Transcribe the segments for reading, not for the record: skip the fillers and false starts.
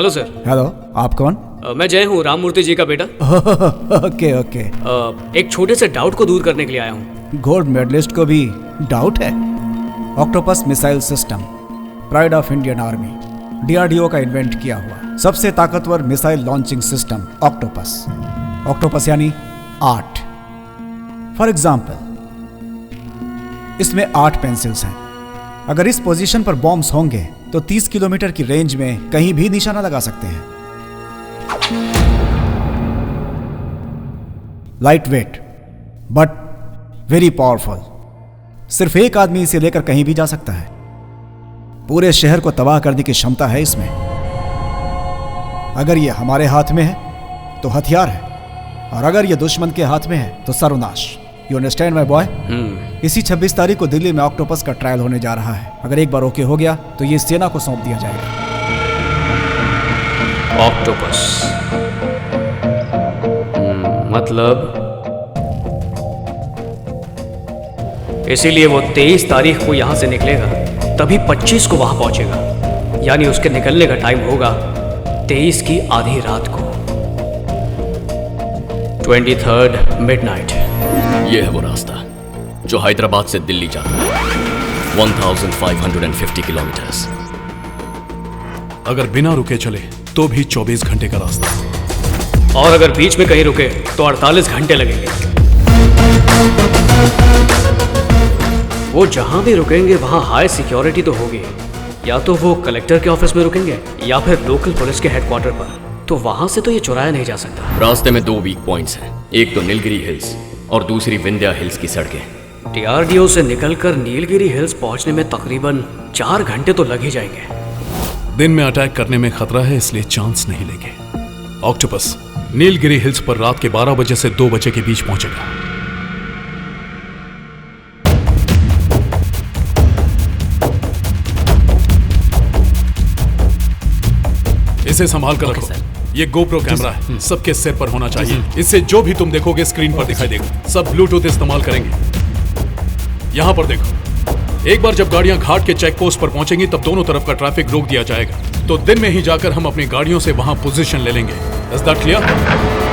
Hello sir. Hello, आप कौन? मैं जय हूँ, राममूर्ति जी का बेटा। Okay okay. एक छोटे से डाउट को दूर करने के लिए आया हूँ। गोल्ड मेडलिस्ट को भी डाउट है? Octopus missile system, pride of Indian army, DRDO का इन्वेंट किया हुआ सबसे ताकतवर missile launching system octopus. Octopus यानी 8। फॉर एग्जाम्पल, इसमें 8 पेंसिल्स हैं। अगर इस पोजीशन पर बॉम्ब्स होंगे तो 30 किलोमीटर की रेंज में कहीं भी निशाना लगा सकते हैं। Light weight but very powerful. सिर्फ एक आदमी इसे लेकर कहीं भी जा सकता है। पूरे शहर को तबाह करने की क्षमता है इसमें। अगर यह हमारे हाथ में है तो हथियार है, और अगर यह दुश्मन के हाथ में है तो सर्वनाश। You understand my boy? इसी 26 तारीख को दिल्ली में ऑक्टोपस का ट्रायल होने जा रहा है। अगर एक बार ओके हो गया तो ये सेना को सौंप दिया जाएगा। ऑक्टोपस मतलब इसीलिए वो 23 तारीख को यहां से निकलेगा, तभी 25 को वहां पहुंचेगा। यानी उसके निकलने का टाइम होगा 23 की आधी रात को, 23rd मिडनाइट। ये है वो रास्ता जो हैदराबाद से दिल्ली जाता है, 1550 किलोमीटर्स। अगर बिना रुके चले तो भी 24 घंटे का रास्ता, और अगर बीच में कहीं रुके तो 48 घंटे लगेंगे। वो जहां भी रुकेंगे वहां हाई सिक्योरिटी तो होगी। या तो वो कलेक्टर के ऑफिस में रुकेंगे या फिर लोकल पुलिस के हेडक्वार्टर पर। तो वहां से तो ये चुराया नहीं जा सकता। रास्ते में 2 वीक पॉइंट्स हैं, एक तो नीलगिरी हिल्स और दूसरी विंध्या हिल्स की सड़कें। डीआरडीओ से निकलकर नीलगिरी हिल्स पहुंचने में तकरीबन 4 घंटे तो लग ही जाएंगे। दिन में अटैक करने में खतरा है, इसलिए चांस नहीं लेंगे। ऑक्टोपस नीलगिरी हिल्स पर रात के 12 बजे से 2 बजे के बीच पहुंचेगा। इसे संभाल कर रखो। ये गोप्रो कैमरा है, सबके सिर पर होना चाहिए। इससे जो भी तुम देखोगे स्क्रीन पर दिखाई देगा। सब ब्लूटूथ इस्तेमाल करेंगे। यहां पर देखो, एक बार जब गाड़ियां घाट के चेक पोस्ट पर पहुंचेंगी तब दोनों तरफ का ट्रैफिक रोक दिया जाएगा। तो दिन में ही जाकर हम अपनी गाड़ियों से वहां पोजीशन ले लेंगे। Is that clear?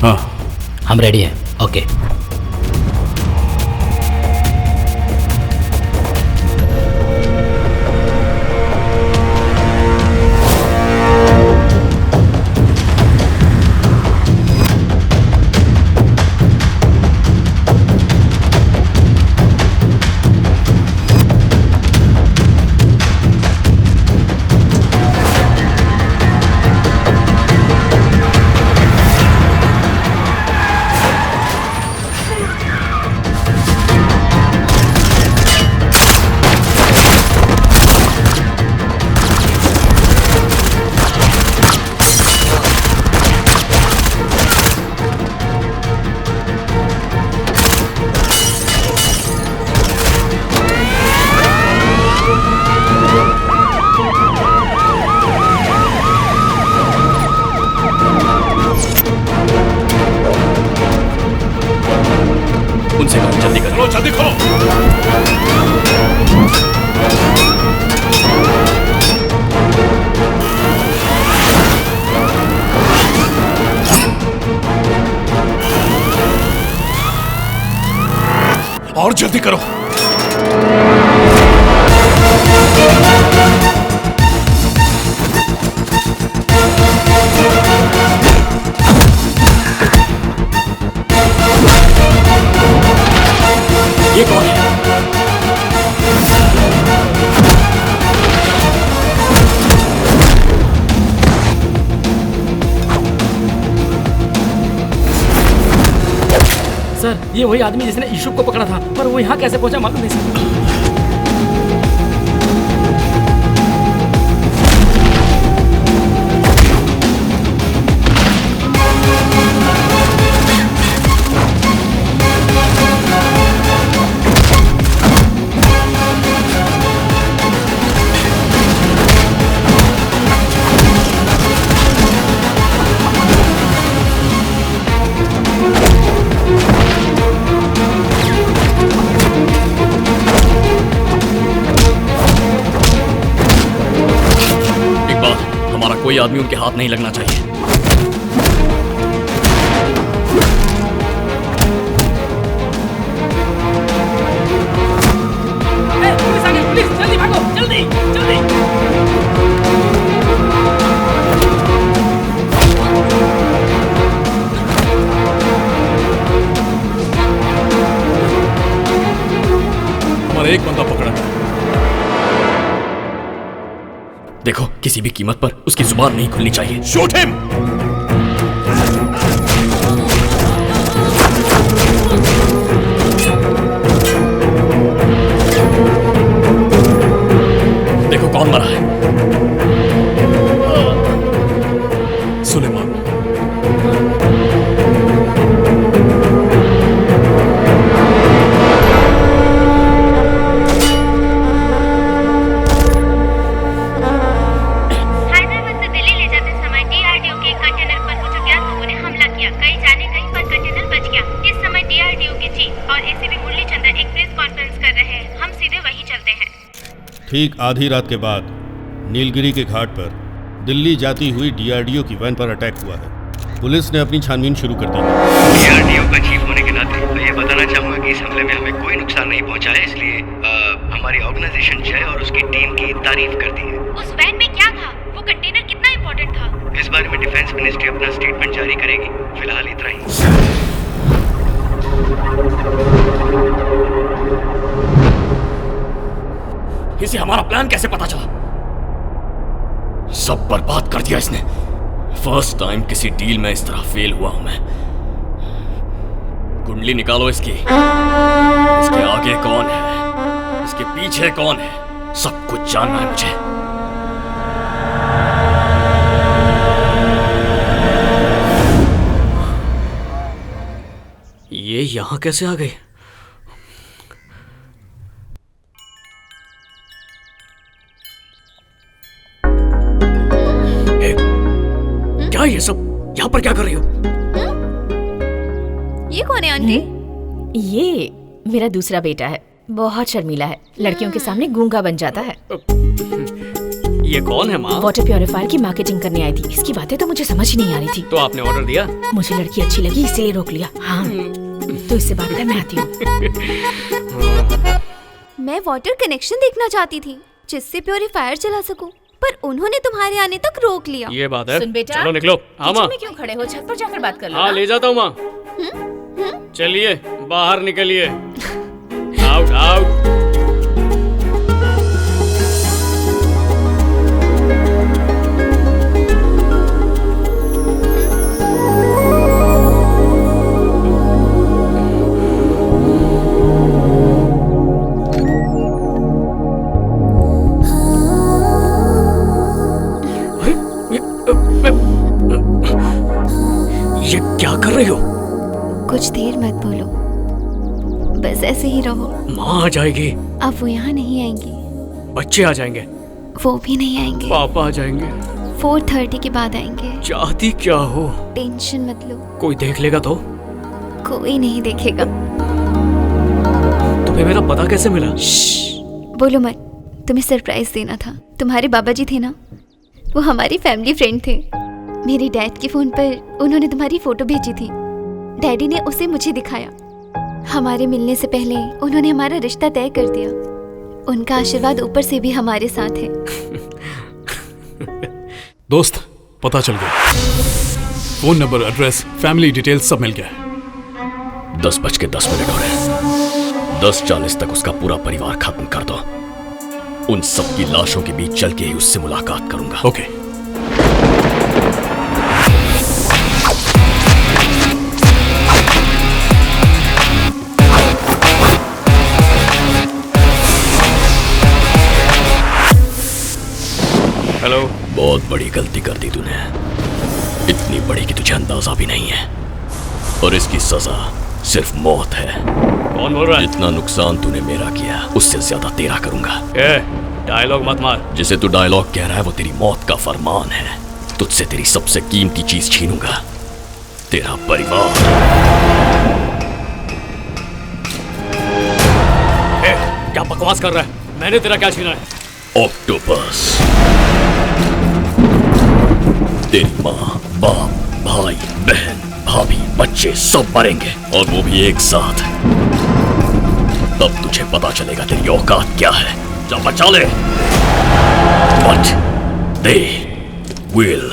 हाँ, हम रेडी हैं। ओके। उनसे कहो जल्दी करो, जल्दी करो। और जल्दी करो। ये कौन है? ये वही आदमी जिसने यूसुफ को पकड़ा था, पर वो यहाँ कैसे पहुंचा मालूम नहीं सर। कोई आदमी उनके हाथ नहीं लगना चाहिए। पुलिस आ गई, पुलिस जल्दी भागो, जल्दी जल्दी। हमारा एक बंदा पकड़ा है। देखो, किसी भी कीमत पर उसकी जुबान नहीं खुलनी चाहिए। Shoot him. देखो कौन मरा है। सुलेमान। ठीक आधी रात के बाद नीलगिरी के घाट पर दिल्ली जाती हुई डीआरडीओ की वैन पर अटैक हुआ है। पुलिस ने अपनी छानबीन शुरू कर दी है। डीआरडीओ का चीफ होने के नाते मैं ये बताना चाहूंगा कि इस हमले में हमें कोई नुकसान नहीं पहुंचा है, इसलिए हमारी ऑर्गेनाइजेशन जय और उसकी टीम की तारीफ करती है। उस वैन में क्या था? वो कंटेनर कितना इम्पोर्टेंट था? इस बारे में डिफेंस मिनिस्ट्री अपना स्टेटमेंट जारी करेगी। फिलहाल इतना ही। इसे हमारा प्लान कैसे पता चला? सब बर्बाद कर दिया इसने। फर्स्ट टाइम किसी डील में इस तरह फेल हुआ हूं मैं। कुंडली निकालो इसकी। इसके आगे कौन है, इसके पीछे कौन है, सब कुछ जानना है मुझे। ये यहां कैसे आ गई? क्या ये सब यहाँ पर क्या कर रही हो? ये कौन है आंटी? ये मेरा दूसरा बेटा है, बहुत शर्मीला है, लड़कियों के सामने गूंगा बन जाता है। ये कौन है माँ? वाटर प्योरीफायर की मार्केटिंग करने आई थी। इसकी बातें तो मुझे समझ ही नहीं आ रही थी। तो आपने ऑर्डर दिया? मुझे लड़की अच्छी लगी इसलिए रोक लिया। हाँ, तो इससे बात कर, मैं आती हूँ। मैं वाटर कनेक्शन देखना चाहती थी जिससे प्योरीफायर चला सकूं, पर उन्होंने तुम्हारे आने तक रोक लिया। ये बात है। सुन बेटा, चलो निकलो। हाँ माँ। में क्यों खड़े हो? छत पर जाकर बात कर लो। हाँ ले जाता हूँ माँ। चलिए बाहर निकलिए। Out out. ये क्या कर रही हो? कुछ देर मत बोलो, बस ऐसे ही रहो। माँ आ जाएगी। अब वो यहाँ नहीं आएंगी। बच्चे आ जाएंगे। वो भी नहीं आएंगे। पापा आ जाएंगे। 4:30 के बाद आएंगे। चाहती क्या हो? टेंशन मत लो। कोई देख लेगा तो? कोई नहीं देखेगा। तुम्हें मेरा पता कैसे मिला? बोलो मत। तुम्हें सरप्राइज देना था। तुम्हारे बाबा जी थे ना, वो हमारी फैमिली फ्रेंड थे। मेरे डैड के फोन पर उन्होंने तुम्हारी फोटो भेजी थी। डैडी ने उसे मुझे दिखाया। हमारे मिलने से पहले उन्होंने हमारा रिश्ता तय कर दिया। उनका आशीर्वाद ऊपर से भी हमारे साथ है। दोस्त, पता चल गया। Phone number, address, family details सब मिल गया। 10:10 हो रहे हैं। 10:40 तक उसका पूरा परिवार खत्म कर दो। उन सब की लाशों के बीच चल के ही उससे मुलाकात करूंगा। ओके। बड़ी गलती कर दी तूने, इतनी बड़ी कि तुझे अंदाजा भी नहीं है, और इसकी सजा सिर्फ मौत है। कौन बोल रहा है? जितना नुकसान तूने मेरा किया उससे ज्यादा तेरा करूंगा। डायलॉग मत मार। जिसे तू डायलॉग कह रहा है वो तेरी मौत का फरमान है। तुझसे तेरी सबसे कीमती चीज छीनूंगा, तेरा परिवार। क्या बकवास कर रहा है? मैंने तेरा क्या छीना है? ऑक्टोपस, तेरी माँ, बाप, भाई, बहन, भाभी, बच्चे सब मरेंगे, और वो भी एक साथ। तब तुझे पता चलेगा तेरी औकात क्या है। जा बचा ले। But they will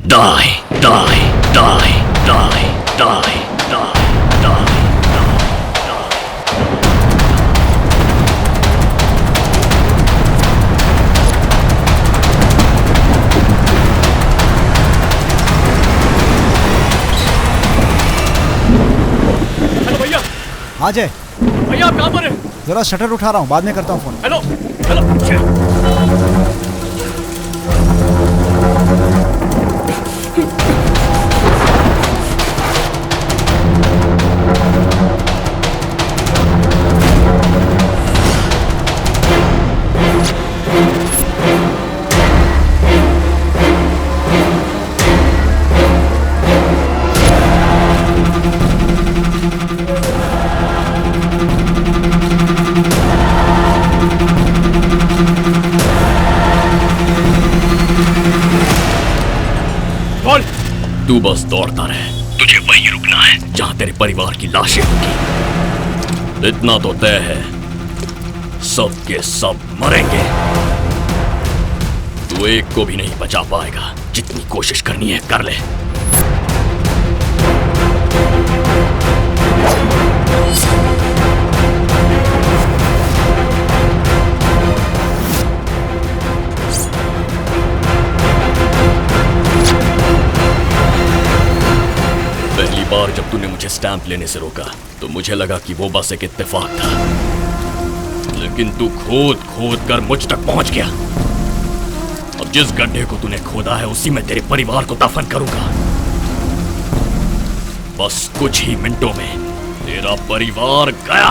die, die, die, die, die, die, die. हाँ जय भैया आप कहाँ पर हैं? जरा शटर उठा रहा हूँ, बाद में करता हूँ फोन। Hello hello. तू बस दौड़ता रहे, तुझे वहीं रुकना है जहां तेरे परिवार की लाशें होंगी। इतना तो तय है, सब के सब मरेंगे। तू एक को भी नहीं बचा पाएगा। जितनी कोशिश करनी है कर ले। पहली बार जब तूने मुझे स्टैंप लेने से रोका तो मुझे लगा कि वो बस एक इत्तेफाक था, लेकिन तू खोद खोद कर मुझ तक पहुंच गया। अब जिस गड्ढे को तूने खोदा है उसी में तेरे परिवार को दफन करूंगा। बस कुछ ही मिनटों में तेरा परिवार गया।